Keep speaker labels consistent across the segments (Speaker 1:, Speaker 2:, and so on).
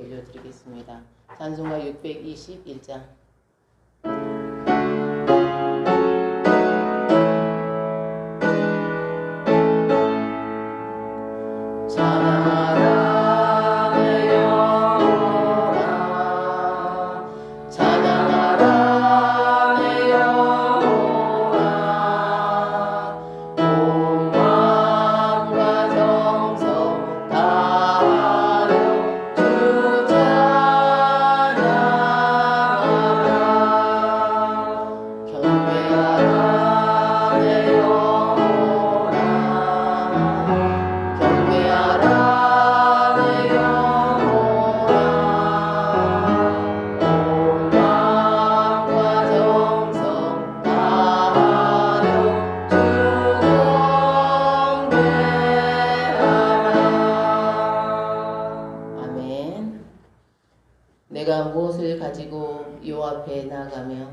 Speaker 1: 올려드리겠습니다. 찬송가 621장. 내가 무엇을 가지고 여호와 앞에 나아가며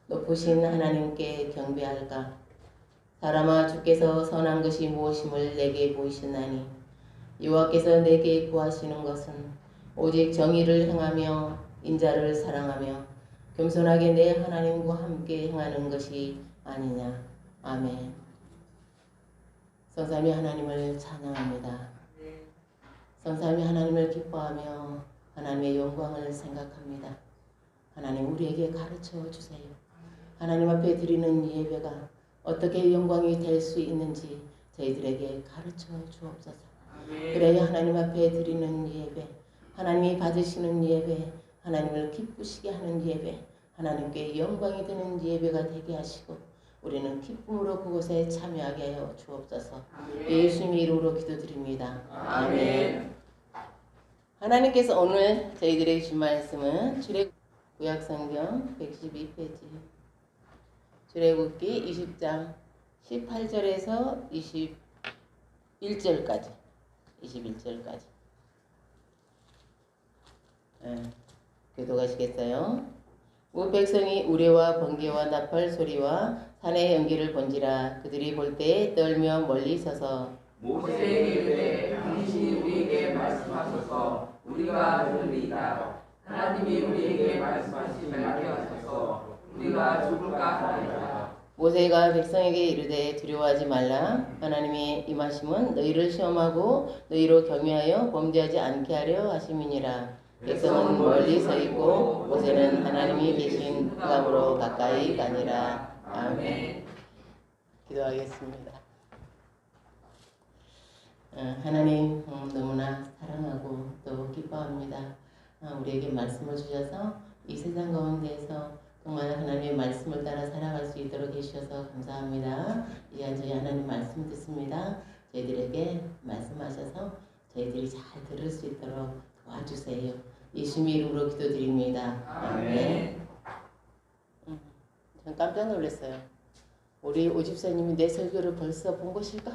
Speaker 1: 높으신 하나님께 경배할까? 사람아, 주께서 선한 것이 무엇임을 내게 보이셨나니 여호와께서 내게 구하시는 것은 오직 정의를 행하며 인자를 사랑하며 겸손하게 내 하나님과 함께 행하는 것이 아니냐. 아멘. 성삼위 하나님을 찬양합니다. 성삼위 하나님을 기뻐하며 하나님의 영광을 생각합니다. 하나님, 우리에게 가르쳐 주세요. 하나님 앞에 드리는 예배가 어떻게 영광이 될 수 있는지 저희들에게 가르쳐 주옵소서. 그래야 하나님 앞에 드리는 예배, 하나님이 받으시는 예배, 하나님을 기쁘시게 하는 예배, 하나님께 영광이 되는 예배가 되게 하시고 우리는 기쁨으로 그곳에 참여하게 하여 주옵소서. 예수님의 이름으로 기도드립니다. 아멘. 하나님께서 오늘 저희들에게 주신 말씀은 구약성경 112페이지 출애굽기 20장 18절에서 21절까지 교도가시겠어요? 우 백성이 우레와 번개와 나팔 소리와 산의 연기를 본지라. 그들이 볼 때 떨며 멀리 서서
Speaker 2: 모세에게 이르되 당신이 우리에게 말씀하소서 우리가 들으리이다. 하나님이 우리에게 말씀하시지 말게 하소서 우리가 죽을까 하나이다.
Speaker 1: 모세가 백성에게 이르되 두려워하지 말라. 하나님의 임하심은 너희를 시험하고 너희로 경외하여 범죄하지 않게 하려 하심이니라. 백성은 멀리 서 있고 모세는 하나님이 계신 흑암으로 가까이 가니라. 아멘. 기도하겠습니다. 하나님, 너무나 사랑하고 또 기뻐합니다. 우리에게 말씀을 주셔서 이 세상 가운데에서 정말 하나님의 말씀을 따라 살아갈 수 있도록 해주셔서 감사합니다. 이제 저희 하나님 말씀 듣습니다. 저희들에게 말씀하셔서 저희들이 잘 들을 수 있도록 도와주세요. 예수님의 이름으로 기도드립니다. 아멘. 전 깜짝 놀랐어요. 우리 오집사님이 내 설교를 벌써 본 것일까?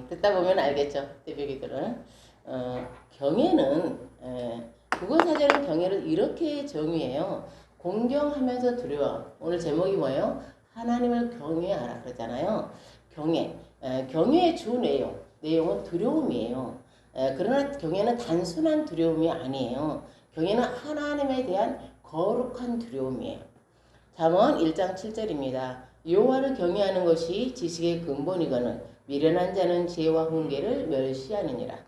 Speaker 1: 듣다 보면 알겠죠. 대비기들은 경외는 국어사전의 경외를 이렇게 정의해요. 공경하면서 두려워. 오늘 제목이 뭐예요? 하나님을 경외하라 그랬잖아요. 경외의 주 내용은 두려움이에요. 그러나 경외는 단순한 두려움이 아니에요. 경외는 하나님에 대한 거룩한 두려움이에요. 잠언 1장 7절입니다. 여호와를 경외하는 것이 지식의 근본이거늘 미련한 자는 지혜와 훈계를 멸시하느니라.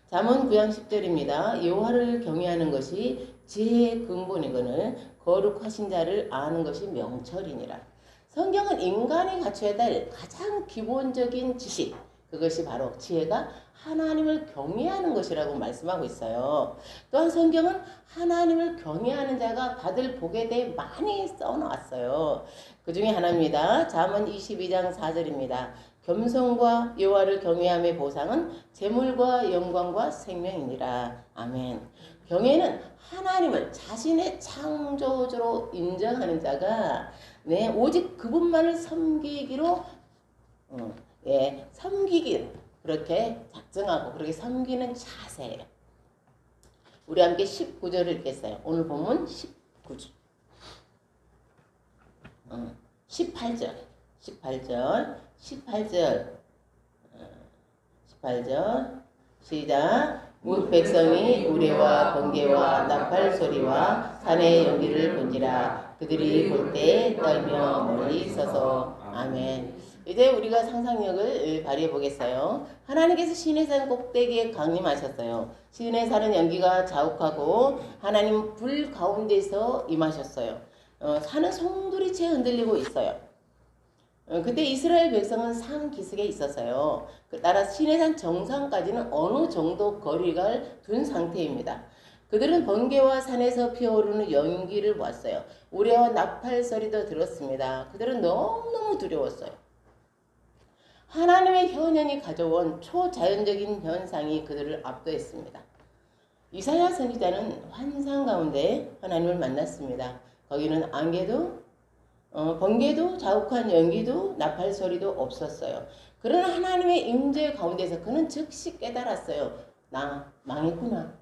Speaker 1: 잠언 9장 10절입니다. 여호와를 경외하는 것이 지혜의 근본이거늘 거룩하신 자를 아는 것이 명철이니라. 성경은 인간이 갖춰야 될 가장 기본적인 지식, 그것이 바로 지혜가 하나님을 경외하는 것이라고 말씀하고 있어요. 또한 성경은 하나님을 경외하는 자가 받을 복에 대해 많이 써놓았어요. 그 중에 하나입니다. 잠언 22장 4절입니다. 겸손과 여호와를 경외함의 보상은 재물과 영광과 생명이니라. 아멘. 경외는 하나님을 자신의 창조주로 인정하는 자가 오직 그분만을 섬기기로 그렇게 작정하고 그렇게 섬기는 자세예요. 우리 함께 19절을 읽겠어요. 오늘 본문 18절 시작. 시작. 백성이 우레와 번개와 나팔 소리와 산의 연기를 본지라. 그들이 볼 때 떨며 멀리 서서. 아멘. 이제 우리가 상상력을 발휘해 보겠어요. 하나님께서 시내산 꼭대기에 강림하셨어요. 시내산은 연기가 자욱하고 하나님 불 가운데서 임하셨어요. 산은 송두리째 흔들리고 있어요. 그때 이스라엘 백성은 산 기슭에 있었어요. 따라 시내산 정상까지는 어느 정도 거리를 둔 상태입니다. 그들은 번개와 산에서 피어오르는 연기를 보았어요. 우레와 나팔 소리도 들었습니다. 그들은 너무너무 두려웠어요. 하나님의 현현이 가져온 초자연적인 현상이 그들을 압도했습니다. 이사야 선지자는 환상 가운데 하나님을 만났습니다. 거기는 안개도 번개도 자욱한 연기도 나팔 소리도 없었어요. 그러나 하나님의 임재 가운데서 그는 즉시 깨달았어요. 나 망했구나.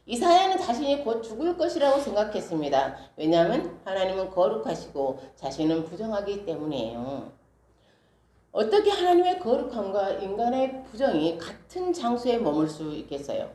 Speaker 1: 이사야는 자신이 곧 죽을 것이라고 생각했습니다. 왜냐하면 하나님은 거룩하시고 자신은 부정하기 때문이에요. 어떻게 하나님의 거룩함과 인간의 부정이 같은 장소에 머물 수 있겠어요?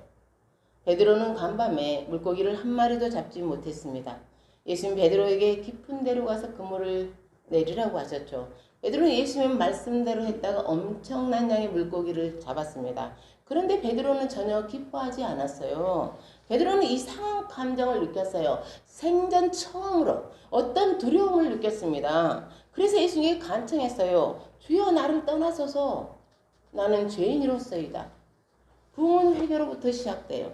Speaker 1: 베드로는 간밤에 물고기를 한 마리도 잡지 못했습니다. 예수님 베드로에게 깊은 데로 가서 그물을 내리라고 하셨죠. 베드로는 예수님 말씀대로 했다가 엄청난 양의 물고기를 잡았습니다. 그런데 베드로는 전혀 기뻐하지 않았어요. 베드로는 이상한 감정을 느꼈어요. 생전 처음으로 어떤 두려움을 느꼈습니다. 그래서 예수님께 간청했어요. 주여 나를 떠나소서. 나는 죄인이로서이다. 부흥은 회개로부터 시작돼요.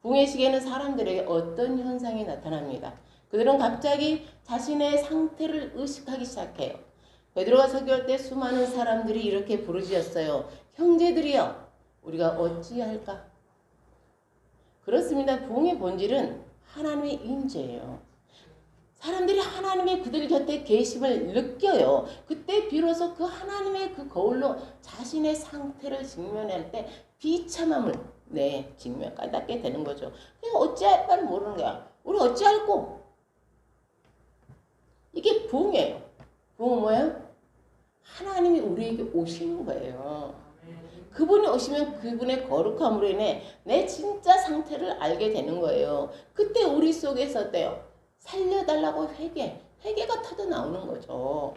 Speaker 1: 부흥의 시기에는 사람들에게 어떤 현상이 나타납니다. 그들은 갑자기 자신의 상태를 의식하기 시작해요. 베드로가 설교할 때 수많은 사람들이 이렇게 부르짖었어요. 형제들이여, 우리가 어찌할까? 그렇습니다. 부흥의 본질은 하나님의 임재예요. 사람들이 하나님의 그들 곁에 계심을 느껴요. 그때 비로소 그 하나님의 그 거울로 자신의 상태를 직면할 때 비참함을 깨닫게 되는 거죠. 그러니까 어찌할까를 모르는 거야. 우리 어찌할꼬? 이게 부흥이에요. 부흥은 뭐예요? 하나님이 우리에게 오시는 거예요. 그분이 오시면 그분의 거룩함으로 인해 내 진짜 상태를 알게 되는 거예요. 그때 우리 속에서 어때요? 살려달라고 회개가 터져 나오는 거죠.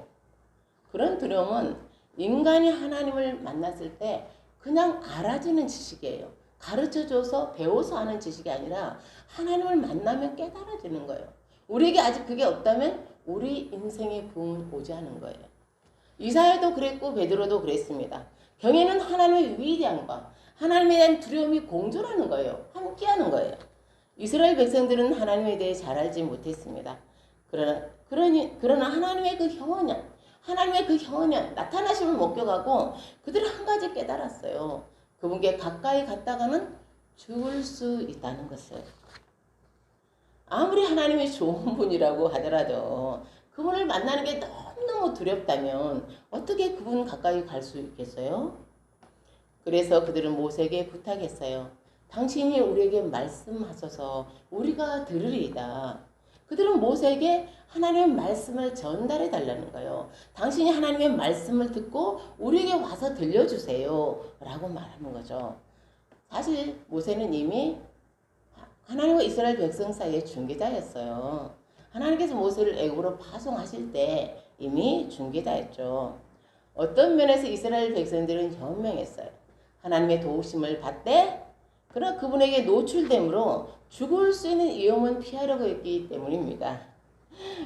Speaker 1: 그런 두려움은 인간이 하나님을 만났을 때 그냥 알아지는 지식이에요. 가르쳐줘서 배워서 하는 지식이 아니라 하나님을 만나면 깨달아지는 거예요. 우리에게 아직 그게 없다면 우리 인생의 부흥은 오지 않은 거예요. 이사야도 그랬고 베드로도 그랬습니다. 경외는 하나님의 위대함과 하나님에 대한 두려움이 공존하는 거예요. 함께하는 거예요. 이스라엘 백성들은 하나님에 대해 잘 알지 못했습니다. 그러나 하나님의 그 현현, 나타나심을 목격하고 그들은 한 가지 깨달았어요. 그분께 가까이 갔다가는 죽을 수 있다는 것을. 아무리 하나님이 좋은 분이라고 하더라도 그분을 만나는 게 너무너무 두렵다면 어떻게 그분 가까이 갈 수 있겠어요? 그래서 그들은 모세에게 부탁했어요. 당신이 우리에게 말씀하소서 우리가 들으리이다. 그들은 모세에게 하나님의 말씀을 전달해 달라는 거예요. 당신이 하나님의 말씀을 듣고 우리에게 와서 들려주세요 라고 말하는 거죠. 사실 모세는 이미 하나님과 이스라엘 백성 사이의 중개자였어요. 하나님께서 모세를 애굽으로 파송하실 때 이미 중개자였죠. 어떤 면에서 이스라엘 백성들은 현명했어요. 하나님의 도우심을 받되 그러나 그분에게 노출됨으로 죽을 수 있는 위험은 피하려고 했기 때문입니다.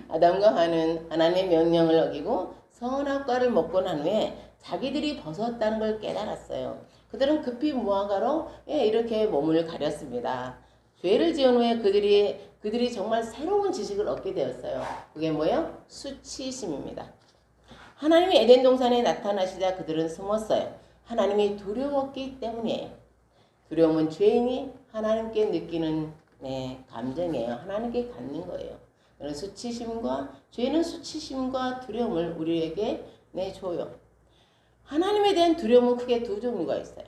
Speaker 1: 아담과 하와는 하나님의 명령을 어기고 선악과를 먹고 난 후에 자기들이 벗었다는 걸 깨달았어요. 그들은 급히 무화과로 이렇게 몸을 가렸습니다. 죄를 지은 후에 그들이 정말 새로운 지식을 얻게 되었어요. 그게 뭐예요? 수치심입니다. 하나님이 에덴 동산에 나타나시자 그들은 숨었어요. 하나님이 두려웠기 때문이에요. 두려움은 죄인이 하나님께 느끼는 감정이에요. 하나님께 갖는 거예요. 그런 죄는 수치심과 두려움을 우리에게 내줘요. 하나님에 대한 두려움은 크게 두 종류가 있어요.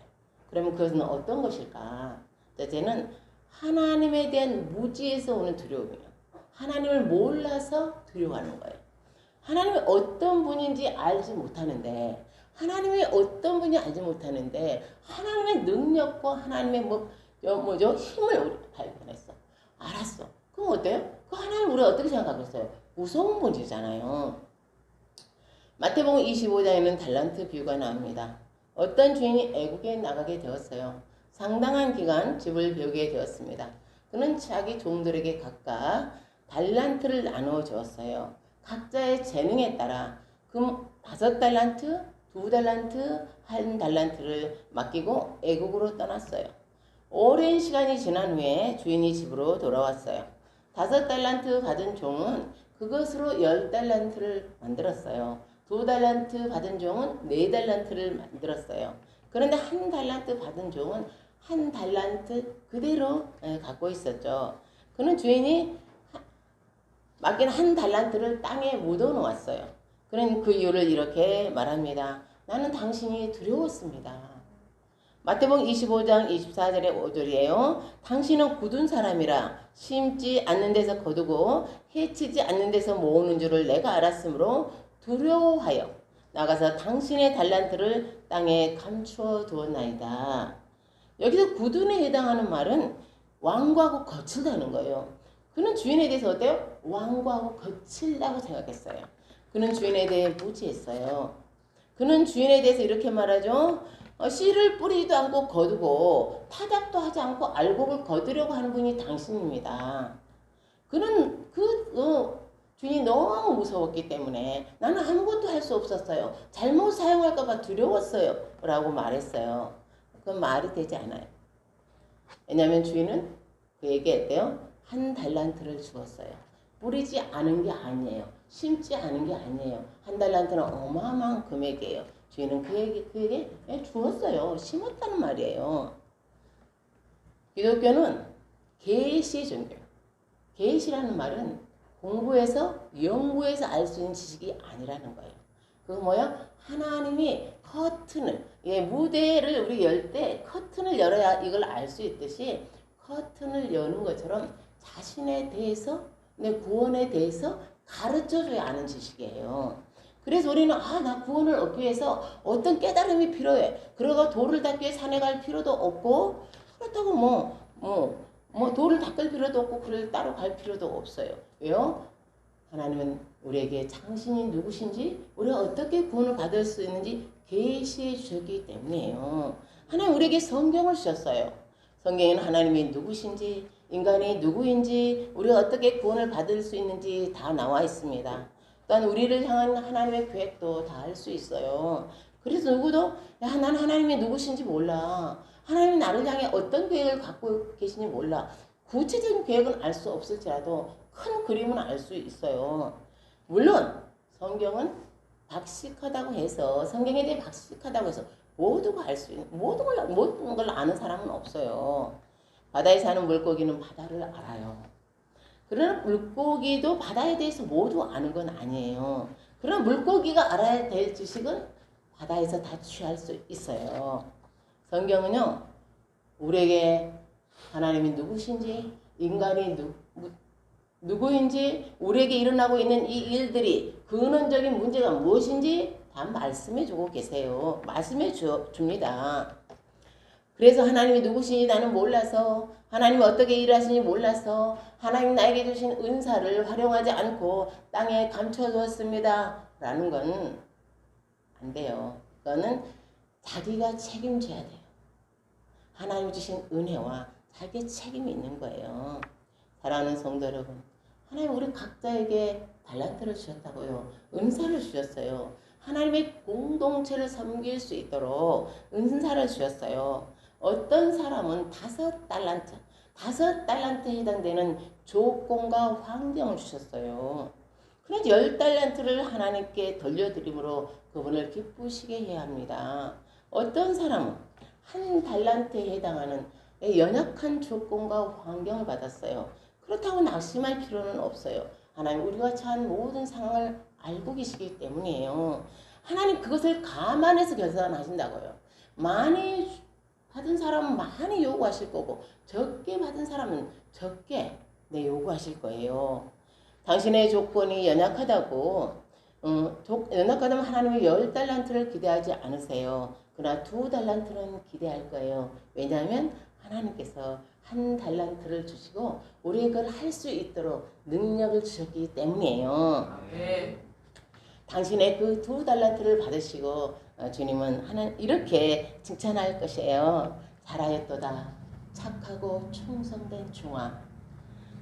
Speaker 1: 그러면 그것은 어떤 것일까? 첫째는 하나님에 대한 무지에서 오는 두려움이에요. 하나님을 몰라서 두려워하는 거예요. 하나님이 어떤 분인지 알지 못하는데 하나님이 어떤 분이 알지 못하는데 하나님의 능력과 하나님의 힘을 우리 발견했어. 알았어. 그럼 어때요? 그 하나님 우리 어떻게 생각하고 있어요? 무서운 분이잖아요. 마태복음 25장에는 달란트 비유가 나옵니다. 어떤 주인이 애국에 나가게 되었어요. 상당한 기간 집을 배우게 되었습니다. 그는 자기 종들에게 각각 달란트를 나누어 주었어요. 각자의 재능에 따라 금 5달란트, 2달란트, 1달란트를 맡기고 애국으로 떠났어요. 오랜 시간이 지난 후에 주인이 집으로 돌아왔어요. 5달란트 받은 종은 그것으로 10달란트를 만들었어요. 2달란트 받은 종은 4달란트를 만들었어요. 그런데 1달란트 받은 종은 1달란트 그대로 갖고 있었죠. 그는 주인이 맡긴 1달란트를 땅에 묻어 놓았어요. 그는 그 이유를 이렇게 말합니다. 나는 당신이 두려웠습니다. 마태복음 25장 24절의 5절이에요. 당신은 굳은 사람이라 심지 않는 데서 거두고 해치지 않는 데서 모으는 줄을 내가 알았으므로 두려워하여 나가서 당신의 달란트를 땅에 감추어 두었나이다. 여기서 굳은에 해당하는 말은 완고하고 거칠다는 거예요. 그는 주인에 대해서 어때요? 완고하고 거칠다고 생각했어요. 그는 주인에 대해 무지했어요. 그는 주인에 대해서 이렇게 말하죠. 씨를 뿌리지도 않고 거두고 타작도 하지 않고 알곡을 거두려고 하는 분이 당신입니다. 그는 주인이 너무 무서웠기 때문에 나는 아무것도 할 수 없었어요. 잘못 사용할까 봐 두려웠어요. 라고 말했어요. 그건 말이 되지 않아요. 왜냐하면 주인은 그에게 어때요? 1달란트를 주었어요. 뿌리지 않은 게 아니에요. 심지 않은 게 아니에요. 1달란트는 어마어마한 금액이에요. 주인은 그에게 주었어요. 심었다는 말이에요. 기독교는 계시의 종교예요. 계시라는 말은 공부해서 연구해서 알 수 있는 지식이 아니라는 거예요. 그거 뭐야? 하나님이 커튼을 무대를 우리 열 때 커튼을 열어야 이걸 알 수 있듯이 커튼을 여는 것처럼 자신에 대해서 내 구원에 대해서 가르쳐줘야 아는 지식이에요. 그래서 우리는 나 구원을 얻기 위해서 어떤 깨달음이 필요해. 그러고 돌을 닦기 위해 산에 갈 필요도 없고 그렇다고 돌을 닦을 필요도 없고 그를 따로 갈 필요도 없어요. 왜요? 하나님은 우리에게 당신이 누구신지 우리가 어떻게 구원을 받을 수 있는지 계시해 주셨기 때문이에요. 하나님 우리에게 성경을 주셨어요. 성경에는 하나님이 누구신지 인간이 누구인지 우리가 어떻게 구원을 받을 수 있는지 다 나와 있습니다. 또한 우리를 향한 하나님의 계획도 다 알 수 있어요. 그래서 누구도 나는 하나님이 누구신지 몰라. 하나님이 나를 향해 어떤 계획을 갖고 계신지 몰라. 구체적인 계획은 알 수 없을지라도 큰 그림은 알 수 있어요. 물론 성경은 박식하다고 해서 성경에 대해 박식하다고 해서 모두가 알 수 있는 모든 걸 아는 사람은 없어요. 바다에 사는 물고기는 바다를 알아요. 그러나 물고기도 바다에 대해서 모두 아는 건 아니에요. 그러나 물고기가 알아야 될 지식은 바다에서 다 취할 수 있어요. 성경은요, 우리에게 하나님이 누구신지, 인간이 누구인지, 우리에게 일어나고 있는 이 일들이 근원적인 문제가 무엇인지 다 말씀해 주고 계세요. 말씀해 줍니다. 그래서 하나님이 누구신지 나는 몰라서, 하나님이 어떻게 일하시는지 몰라서 하나님 나에게 주신 은사를 활용하지 않고 땅에 감춰두었습니다. 라는 건 안 돼요. 그거는 자기가 책임져야 돼요. 하나님 주신 은혜와 자기의 책임이 있는 거예요. 사랑하는 성도 여러분, 하나님 우리 각자에게 달란트를 주셨다고요. 은사를 주셨어요. 하나님의 공동체를 섬길 수 있도록 은사를 주셨어요. 어떤 사람은 5달란트에 해당되는 조건과 환경을 주셨어요. 그래서 10달란트를 하나님께 돌려드림으로 그분을 기쁘시게 해야 합니다. 어떤 사람은 1달란트에 해당하는 연약한 조건과 환경을 받았어요. 그렇다고 낙심할 필요는 없어요. 하나님 우리가 처한 모든 상황을 알고 계시기 때문이에요. 하나님 그것을 감안해서 결산하신다고요. 많이 받은 사람은 많이 요구하실 거고 적게 받은 사람은 적게 요구하실 거예요. 당신의 조건이 연약하다고 연락받으면 하나님의 10달란트를 기대하지 않으세요. 그러나 2달란트는 기대할 거예요. 왜냐하면 하나님께서 1달란트를 주시고 우리의 그걸 할 수 있도록 능력을 주셨기 때문이에요.
Speaker 2: 네.
Speaker 1: 당신의 그 2달란트를 받으시고 주님은 이렇게 칭찬할 것이에요. 잘하였도다. 착하고 충성된 종아.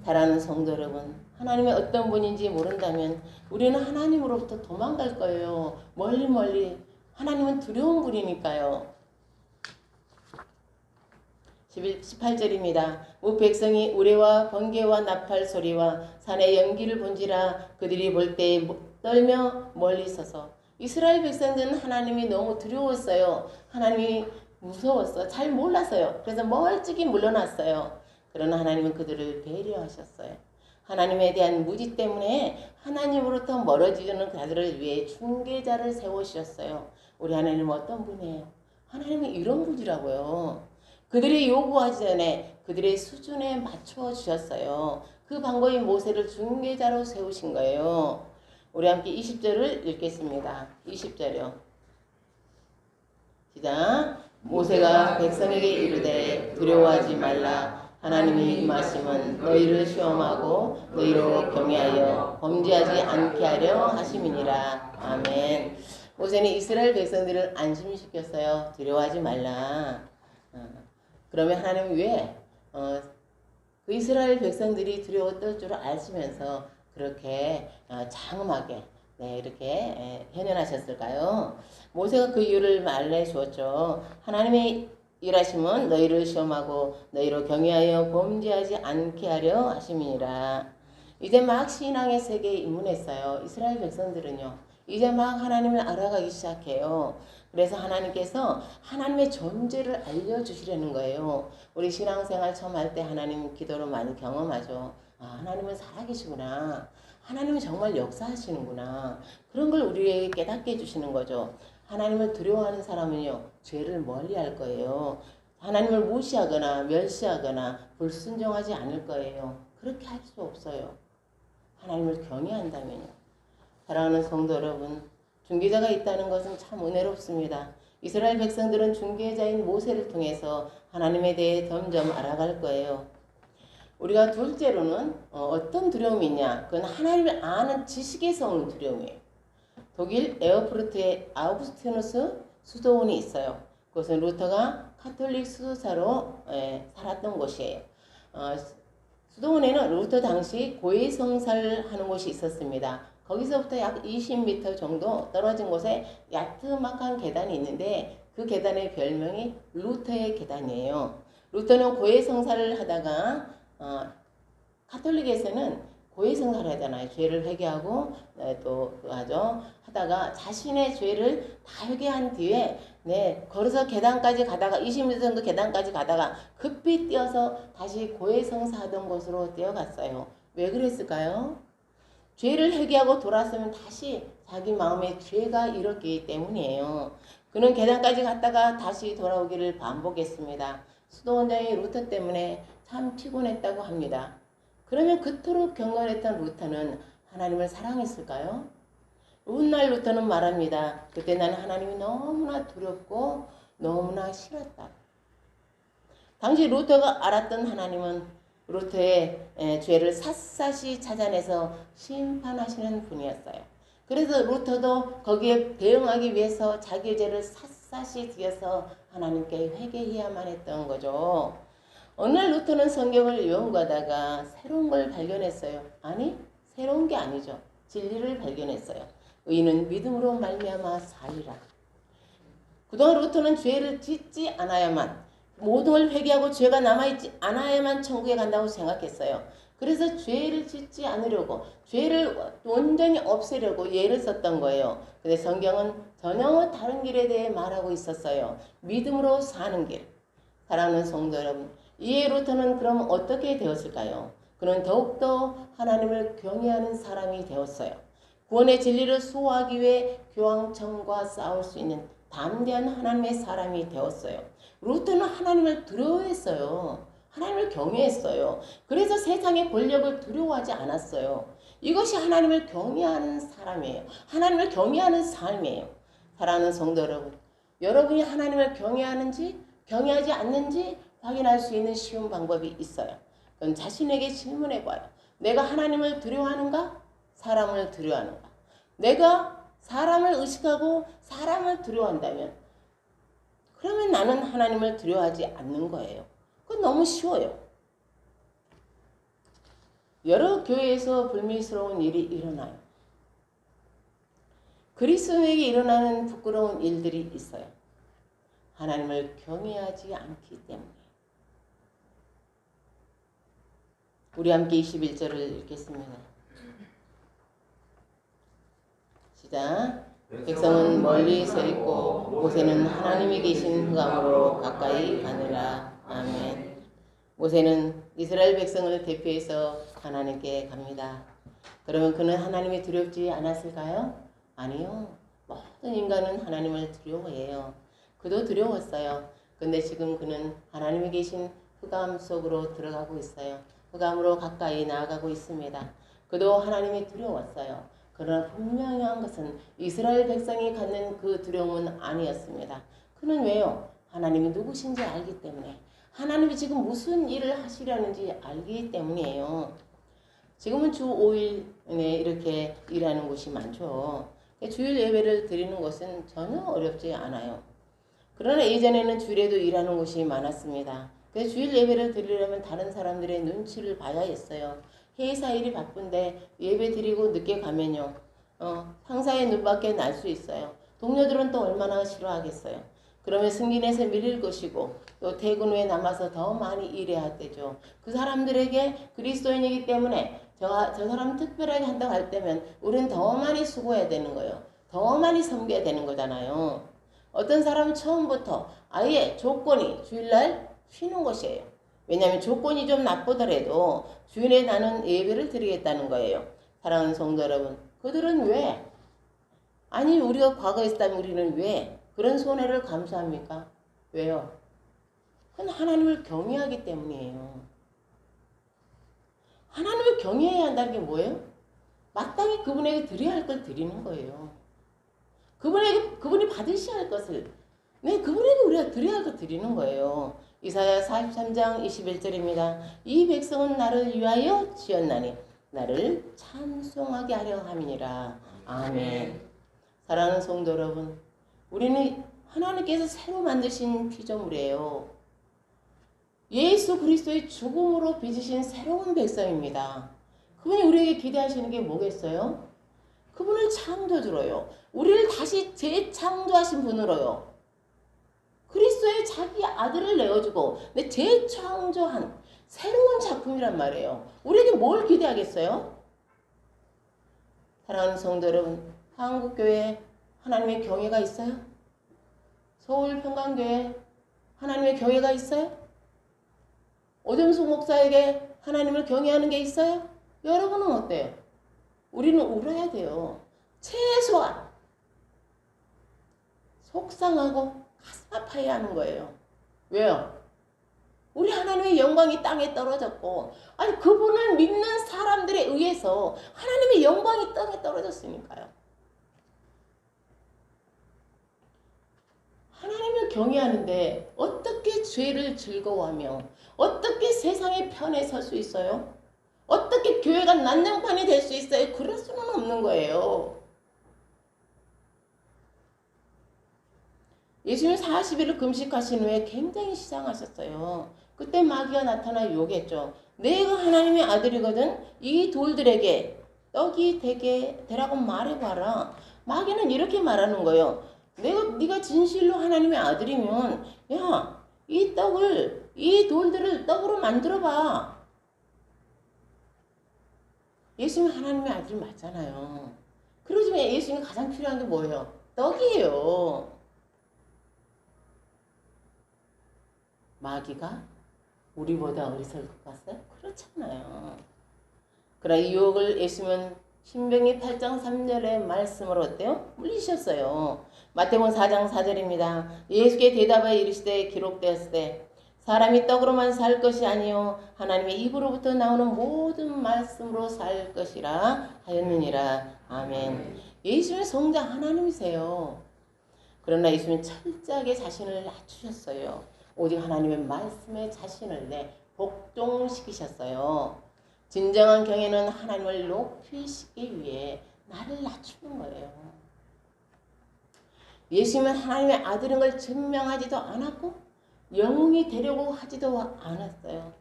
Speaker 1: 사랑하는 성도 여러분, 하나님의 어떤 분인지 모른다면 우리는 하나님으로부터 도망갈 거예요. 멀리 멀리. 하나님은 두려운 분이니까요. 18절입니다. 무 백성이 우레와 번개와 나팔 소리와 산의 연기를 본지라 그들이 볼 때 떨며 멀리 서서. 이스라엘 백성들은 하나님이 너무 두려웠어요. 하나님이 무서웠어. 잘 몰랐어요. 그래서 멀찍이 물러났어요. 그러나 하나님은 그들을 배려하셨어요. 하나님에 대한 무지 때문에 하나님으로부터 멀어지는 자들을 위해 중개자를 세우셨어요. 우리 하나님은 어떤 분이에요? 하나님은 이런 분이라고요. 그들이 요구하기 전에 그들의 수준에 맞춰 주셨어요. 그 방법이 모세를 중개자로 세우신 거예요. 우리 함께 20절을 읽겠습니다. 20절이요. 시작. 모세가 백성에게 이르되 두려워하지 말라. 하나님이 임하심은 너희를 시험하고 너희로 경외하여 범죄하지 않게 하려 하심이니라. 아멘. 모세는 이스라엘 백성들을 안심시켰어요. 두려워하지 말라. 그러면 하나님은 왜 그 이스라엘 백성들이 두려워 떨 줄을 아시면서 그렇게 장엄하게 이렇게 현현하셨을까요? 모세가 그 이유를 말해 주었죠. 하나님의 일하심은 너희를 시험하고 너희로 경외하여 범죄하지 않게 하려 하심이니라. 이제 막 신앙의 세계에 입문했어요. 이스라엘 백성들은요. 이제 막 하나님을 알아가기 시작해요. 그래서 하나님께서 하나님의 존재를 알려주시려는 거예요. 우리 신앙생활 처음 할 때 하나님 기도로 많이 경험하죠. 하나님은 살아계시구나. 하나님은 정말 역사하시는구나. 그런 걸 우리에게 깨닫게 해주시는 거죠. 하나님을 두려워하는 사람은요. 죄를 멀리할 거예요. 하나님을 무시하거나 멸시하거나 불순종하지 않을 거예요. 그렇게 할 수 없어요. 하나님을 경외한다면요. 사랑하는 성도 여러분, 중개자가 있다는 것은 참 은혜롭습니다. 이스라엘 백성들은 중개자인 모세를 통해서 하나님에 대해 점점 알아갈 거예요. 우리가 둘째로는 어떤 두려움이 있냐? 그건 하나님을 아는 지식에서 오는 두려움이에요. 독일 에어프루트에 아우구스티누스 수도원이 있어요. 그것은 루터가 카톨릭 수도사로 살았던 곳이에요. 수도원에는 루터 당시 고해성사를 하는 곳이 있었습니다. 거기서부터 약 20m 정도 떨어진 곳에 야트막한 계단이 있는데 그 계단의 별명이 루터의 계단이에요. 루터는 고해성사를 하다가 카톨릭에서는 고해성사를 하잖아요. 죄를 회개하고 또 하죠. 하다가 자신의 죄를 다 회개한 뒤에 걸어서 계단까지 가다가 20m 정도 계단까지 가다가 급히 뛰어서 다시 고해성사 하던 곳으로 뛰어갔어요. 왜 그랬을까요? 죄를 회개하고 돌아서면 다시 자기 마음에 죄가 일었기 때문이에요. 그는 계단까지 갔다가 다시 돌아오기를 반복했습니다. 수도원장이 루터 때문에 참 피곤했다고 합니다. 그러면 그토록 경건했던 루터는 하나님을 사랑했을까요? 훗날 루터는 말합니다. 그때 나는 하나님이 너무나 두렵고 너무나 싫었다. 당시 루터가 알았던 하나님은 루터의 죄를 샅샅이 찾아내서 심판하시는 분이었어요. 그래서 루터도 거기에 대응하기 위해서 자기의 죄를 샅샅이 뒤어서 하나님께 회개해야만 했던 거죠. 어느 날 루터는 성경을 연구하다가 새로운 걸 발견했어요. 아니, 새로운 게 아니죠. 진리를 발견했어요. 의인은 믿음으로 말미암아 살리라. 그동안 루터는 죄를 짓지 않아야만, 모든 걸 회개하고 죄가 남아있지 않아야만 천국에 간다고 생각했어요. 그래서 죄를 짓지 않으려고, 죄를 온전히 없애려고 예를 썼던 거예요. 근데 성경은 전혀 다른 길에 대해 말하고 있었어요. 믿음으로 사는 길. 사랑하는 성도 여러분, 이에 루터는 그럼 어떻게 되었을까요? 그는 더욱더 하나님을 경외하는 사람이 되었어요. 구원의 진리를 수호하기 위해 교황청과 싸울 수 있는 담대한 하나님의 사람이 되었어요. 루터는 하나님을 두려워했어요. 하나님을 경외했어요. 그래서 세상의 권력을 두려워하지 않았어요. 이것이 하나님을 경외하는 사람이에요. 하나님을 경외하는 삶이에요. 사랑하는 성도 여러분, 여러분이 하나님을 경외하는지 경외하지 않는지 확인할 수 있는 쉬운 방법이 있어요. 그건 자신에게 질문해봐요. 내가 하나님을 두려워하는가? 사람을 두려워하는가? 내가 사람을 의식하고 사람을 두려워한다면 그러면 나는 하나님을 두려워하지 않는 거예요. 그건 너무 쉬워요. 여러 교회에서 불미스러운 일이 일어나요. 그리스도에게 일어나는 부끄러운 일들이 있어요. 하나님을 경외하지 않기 때문에. 우리 함께 21절을 읽겠습니다. 시작. 백성은 멀리 서 있고 모세는 하나님이 계신 흑암으로 가까이 가느라. 아멘. 모세는 이스라엘 백성을 대표해서 하나님께 갑니다. 그러면 그는 하나님이 두렵지 않았을까요? 아니요. 모든 인간은 하나님을 두려워해요. 그도 두려웠어요. 근데 지금 그는 하나님이 계신 흑암 속으로 들어가고 있어요. 흑암으로 가까이 나아가고 있습니다. 그도 하나님이 두려웠어요. 그러나 분명한 것은 이스라엘 백성이 갖는 그 두려움은 아니었습니다. 그는 왜요? 하나님이 누구신지 알기 때문에, 하나님이 지금 무슨 일을 하시려는지 알기 때문이에요. 지금은 주 5일 이렇게 일하는 곳이 많죠. 주일 예배를 드리는 것은 전혀 어렵지 않아요. 그러나 예전에는 주일에도 일하는 곳이 많았습니다. 그래서 주일 예배를 드리려면 다른 사람들의 눈치를 봐야 했어요. 회사 일이 바쁜데 예배 드리고 늦게 가면요. 상사의 눈밖에 날 수 있어요. 동료들은 또 얼마나 싫어하겠어요. 그러면 승진해서 밀릴 것이고 또 퇴근 후에 남아서 더 많이 일해야 되죠. 그 사람들에게 그리스도인이기 때문에 저 사람 특별하게 한다고 할 때면 우리는 더 많이 수고해야 되는 거예요. 더 많이 섬겨야 되는 거잖아요. 어떤 사람은 처음부터 아예 조건이 주일날 쉬는 것이에요. 왜냐하면 조건이 좀 나쁘더라도 주일에 나는 예배를 드리겠다는 거예요. 사랑하는 성도 여러분, 그들은 왜? 아니 우리가 과거에 있었다면 우리는 왜 그런 손해를 감수합니까? 왜요? 그건 하나님을 경외하기 때문이에요. 하나님을 경외해야 한다는 게 뭐예요? 마땅히 그분에게 드려야 할 걸 드리는 거예요. 그분이 받으셔야 할 것을 그분에게 우리가 드려야 할 걸 드리는 거예요. 이사야 43장 21절입니다. 이 백성은 나를 위하여 지었나니 나를 찬송하게 하려 함이니라. 아멘. 사랑하는 성도 여러분, 우리는 하나님께서 새로 만드신 피조물이에요. 예수 그리스도의 죽음으로 빚으신 새로운 백성입니다. 그분이 우리에게 기대하시는 게 뭐겠어요? 그분을 창조주로요. 우리를 다시 재창조하신 분으로요. 그리스도의 자기 아들을 내어주고 재창조한 새로운 작품이란 말이에요. 우리에게 뭘 기대하겠어요? 사랑하는 성도 여러분, 한국교회에 하나님의 경외가 있어요? 서울평강교회에 하나님의 경외가 있어요? 오정숙 목사에게 하나님을 경외하는 게 있어요? 여러분은 어때요? 우리는 울어야 돼요. 최소한 속상하고 가슴 아파야 하는 거예요. 왜요? 우리 하나님의 영광이 땅에 떨어졌고, 아니 그분을 믿는 사람들에 의해서 하나님의 영광이 땅에 떨어졌으니까요. 하나님을 경외하는데 어떻게 죄를 즐거워하며 어떻게 세상의 편에 설 수 있어요? 어떻게 교회가 난장판이 될 수 있어요? 그럴 수는 없는 거예요. 예수님 40일을 금식하신 후에 굉장히 시장하셨어요. 그때 마귀가 나타나 욕했죠. 내가 하나님의 아들이거든 이 돌들에게 떡이 되라고 말해봐라. 마귀는 이렇게 말하는 거예요. 네가 진실로 하나님의 아들이면 야, 이 돌들을 떡으로 만들어봐. 예수님은 하나님의 아들 맞잖아요. 그러지만 예수님이 가장 필요한 게 뭐예요? 떡이에요. 마귀가 우리보다 어리석을 것 같아요? 그렇잖아요. 그러나 이 유혹을 예수님은 신명기 8장 3절의 말씀으로 어때요? 물리셨어요. 마태복음 4장 4절입니다. 예수께 대답하여 이르시되 기록되었을 때 사람이 떡으로만 살 것이 아니요 하나님의 입으로부터 나오는 모든 말씀으로 살 것이라 하였느니라. 아멘. 예수님은 성자 하나님이세요. 그러나 예수님은 철저하게 자신을 낮추셨어요. 오직 하나님의 말씀에 자신을 복종시키셨어요. 진정한 경외는 하나님을 높이시기 위해 나를 낮추는 거예요. 예수님은 하나님의 아들인 걸 증명하지도 않았고 영웅이 되려고 하지도 않았어요.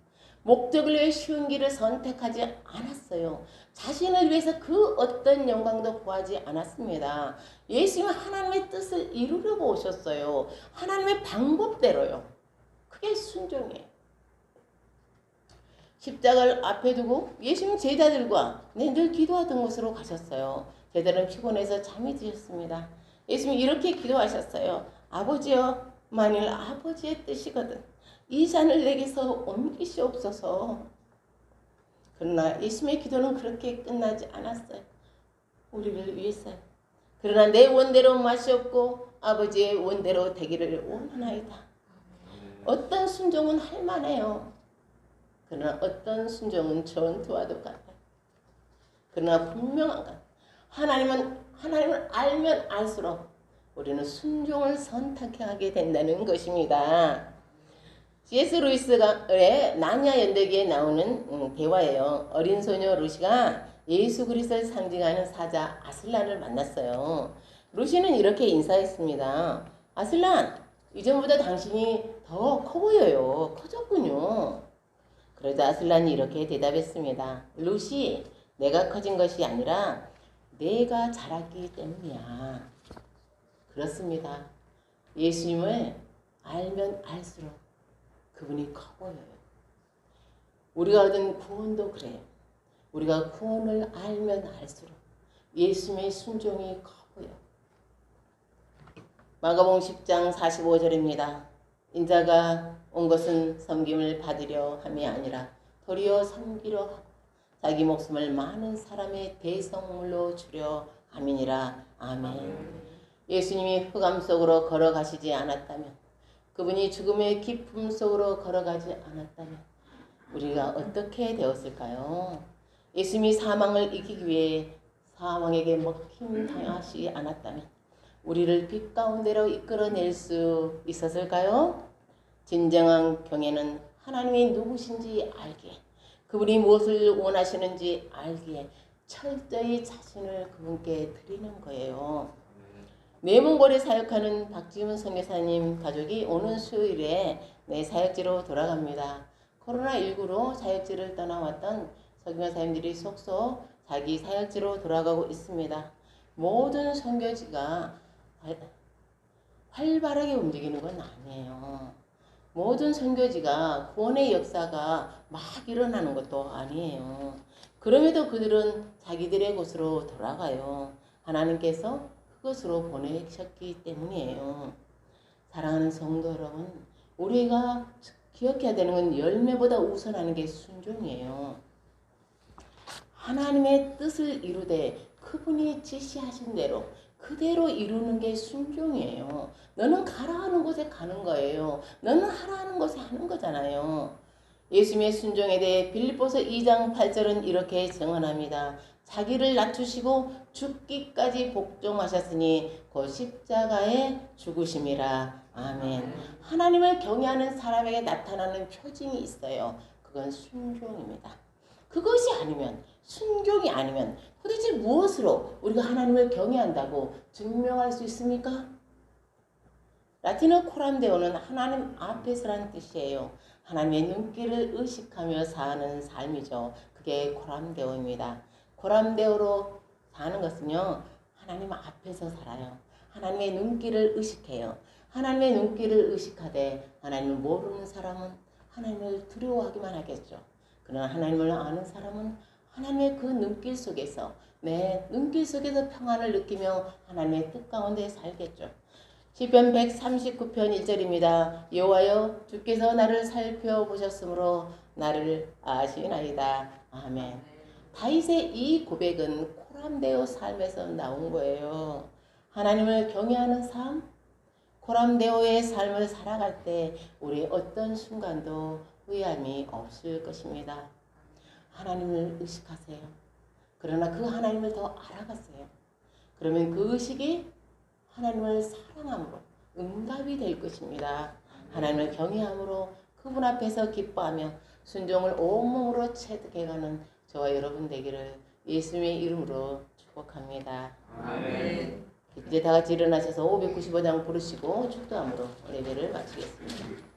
Speaker 1: 목적을 위해 쉬운 길을 선택하지 않았어요. 자신을 위해서 그 어떤 영광도 구하지 않았습니다. 예수님은 하나님의 뜻을 이루려고 오셨어요. 하나님의 방법대로요. 그게 순종이에요. 십자가를 앞에 두고 예수님 제자들과 늘 기도하던 곳으로 가셨어요. 제자들은 피곤해서 잠이 드셨습니다. 예수님이 이렇게 기도하셨어요. 아버지여, 만일 아버지의 뜻이거든 이 잔을 내게서 옮기시옵소서. 그러나 예수님의 기도는 그렇게 끝나지 않았어요. 우리를 위해서요. 그러나 내 원대로 마시옵고 아버지의 원대로 되기를 원하나이다. 어떤 순종은 할만해요. 그러나 어떤 순종은 전투와도 같아요. 그러나 분명한 것, 하나님을 알면 알수록 우리는 순종을 선택하게 된다는 것입니다. C.S. 루이스의 나냐 연대기에 나오는 대화예요. 어린 소녀 루시가 예수 그리스도를 상징하는 사자 아슬란을 만났어요. 루시는 이렇게 인사했습니다. 아슬란, 이전보다 당신이 더 커 보여요. 커졌군요. 그러자 아슬란이 이렇게 대답했습니다. 루시, 내가 커진 것이 아니라 내가 자랐기 때문이야. 그렇습니다. 예수님을 알면 알수록 그분이 커 보여요. 우리가 얻은 구원도 그래요. 우리가 구원을 알면 알수록 예수님의 순종이 커 보여. 마가복음 10장 45절입니다. 인자가 온 것은 섬김을 받으려 함이 아니라 도리어 섬기려 하고 자기 목숨을 많은 사람의 대성물로 주려 함이니라. 아멘. 예수님이 흑암 속으로 걸어가시지 않았다면, 그분이 죽음의 깊음 속으로 걸어가지 않았다면 우리가 어떻게 되었을까요? 예수님이 사망을 이기기 위해 사망에게 먹힘 당하시지 않았다면 우리를 빛 가운데로 이끌어낼 수 있었을까요? 진정한 경외는 하나님이 누구신지 알기에, 그분이 무엇을 원하시는지 알기에 철저히 자신을 그분께 드리는 거예요. 내몽골에 사역하는 박지문 선교사님 가족이 오는 수요일에 사역지로 돌아갑니다. 코로나19로 사역지를 떠나왔던 선교사님들이 속속 자기 사역지로 돌아가고 있습니다. 모든 선교지가 활발하게 움직이는 건 아니에요. 모든 선교지가 구원의 역사가 막 일어나는 것도 아니에요. 그럼에도 그들은 자기들의 곳으로 돌아가요. 하나님께서 그것으로 보내셨기 때문이에요. 사랑하는 성도 여러분, 우리가 기억해야 되는 건 열매보다 우선하는 게 순종이에요. 하나님의 뜻을 이루되 그분이 지시하신 대로 그대로 이루는 게 순종이에요. 너는 가라 하는 곳에 가는 거예요. 너는 하라 하는 곳에 하는 거잖아요. 예수님의 순종에 대해 빌립보서 2장 8절은 이렇게 증언합니다. 자기를 낮추시고 죽기까지 복종하셨으니 곧 십자가에 죽으심이라. 아멘. 하나님을 경외하는 사람에게 나타나는 표징이 있어요. 그건 순종입니다. 그것이 아니면, 순종이 아니면 도대체 무엇으로 우리가 하나님을 경외한다고 증명할 수 있습니까? 라틴어 코람데오는 하나님 앞에서라는 뜻이에요. 하나님의 눈길을 의식하며 사는 삶이죠. 그게 코람데오입니다. 코람데오로 사는 것은요, 하나님 앞에서 살아요. 하나님의 눈길을 의식해요. 하나님의 눈길을 의식하되 하나님을 모르는 사람은 하나님을 두려워하기만 하겠죠. 그러나 하나님을 아는 사람은 하나님의 그 눈길 속에서, 내 눈길 속에서 평안을 느끼며 하나님의 뜻 가운데 살겠죠. 시편 139편 1절입니다. 여호와여, 주께서 나를 살펴보셨으므로 나를 아시나이다. 아멘. 다윗의 이 고백은 코람데오 삶에서 나온 거예요. 하나님을 경외하는 삶, 코람데오의 삶을 살아갈 때 우리 어떤 순간도 후회함이 없을 것입니다. 하나님을 의식하세요. 그러나 그 하나님을 더 알아가세요. 그러면 그 의식이 하나님을 사랑함으로 응답이 될 것입니다. 하나님을 경외함으로 그분 앞에서 기뻐하며 순종을 온몸으로 체득해가는 저와 여러분 되기를 예수님의 이름으로 축복합니다.
Speaker 2: 아멘.
Speaker 1: 이제 다 같이 일어나셔서 595장 부르시고 축도함으로 예배를 마치겠습니다.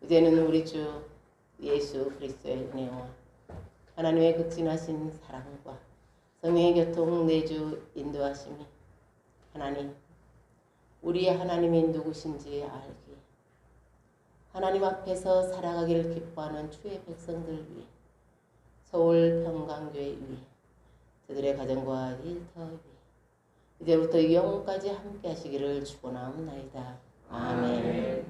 Speaker 1: 이제는 우리 주 예수 그리스도의 은혜와 하나님의 극진하신 사랑과 성령의 교통 내주 인도하심이 하나님 우리의 하나님이 누구신지 알기 하나님 앞에서 살아가기를 기뻐하는 주의 백성들 위해 서울 평강교회 위해 저들의 가정과 일터 위해 이제부터 영원까지 함께 하시기를 축원하옵나이다. 아멘.